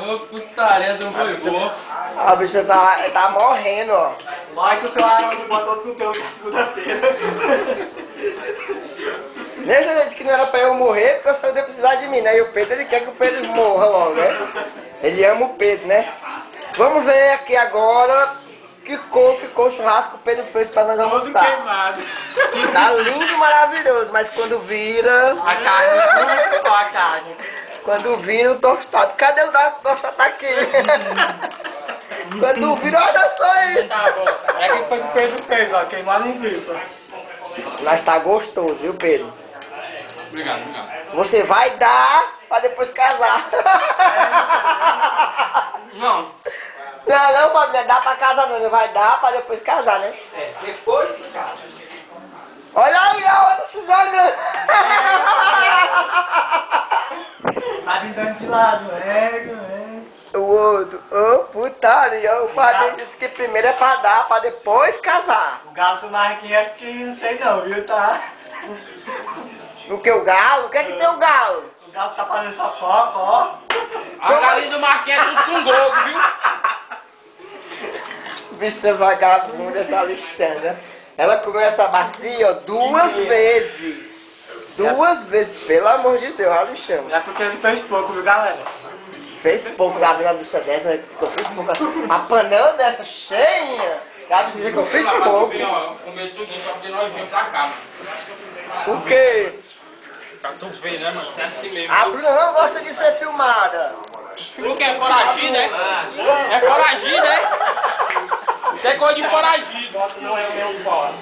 Ô, putaria do vovô. A bicha tá morrendo, ó. Vai que o seu Arão botou tudo teu segunda-feira. Nesse jeito que não era pra eu morrer, porque eu só ia precisar de mim, né? E o Pedro, ele quer que o Pedro morra logo, né? Ele ama o Pedro, né? Vamos ver aqui agora que cor ficou o churrasco que o Pedro fez pra nós Todo almoçar. queimado. Tá lindo e maravilhoso, mas quando vira... A carne, como a carne? Quando vira o tostado. Cadê o tostado? Tá aqui. Quando vira, olha só isso. Tá bom. É que foi o Pedro fez, ó, queimado em vivo. Mas tá gostoso, viu, Pedro? Obrigado, obrigado. Você vai dar pra depois casar. Não. Não, Fabinho, dá pra casar não, vai dar pra depois casar, né? É, depois que casa. Olha aí, a outra se jogando. Tá vindo de lado, O outro, ô putaria, o padre disse que primeiro é pra dar, pra depois casar. O galo do Marquinhos acho que não sei não, viu, tá? O que, o galo? O que é que tem o galo? O galo tá fazendo fofoca, ó. A galinha do Marquinhos é tudo com gogo, viu? Bicha vagabunda, essa Alexandra. Ela comeu essa bacia, ó, duas vezes. Duas vezes, pelo amor de Deus, Alexandre. É porque ele fez pouco, viu, galera? Fez pouco, já viu a bicha dessa, né? Que eu fiz pouco. A panela dessa cheinha, já dizer que eu fiz pouco. Comer tudinho só porque nós vimos pra cá, mano. O quê? Pra tu ver, né, mano? É assim mesmo. A Bruna não gosta de ser filmada. Tu que é foragido, né? É foragido, né? Isso é coisa de foragido. Não é o meu bola.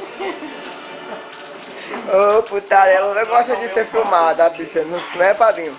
Ô, putaria, ela não gosta de ser filmada, a bicha, não é, Fabinho?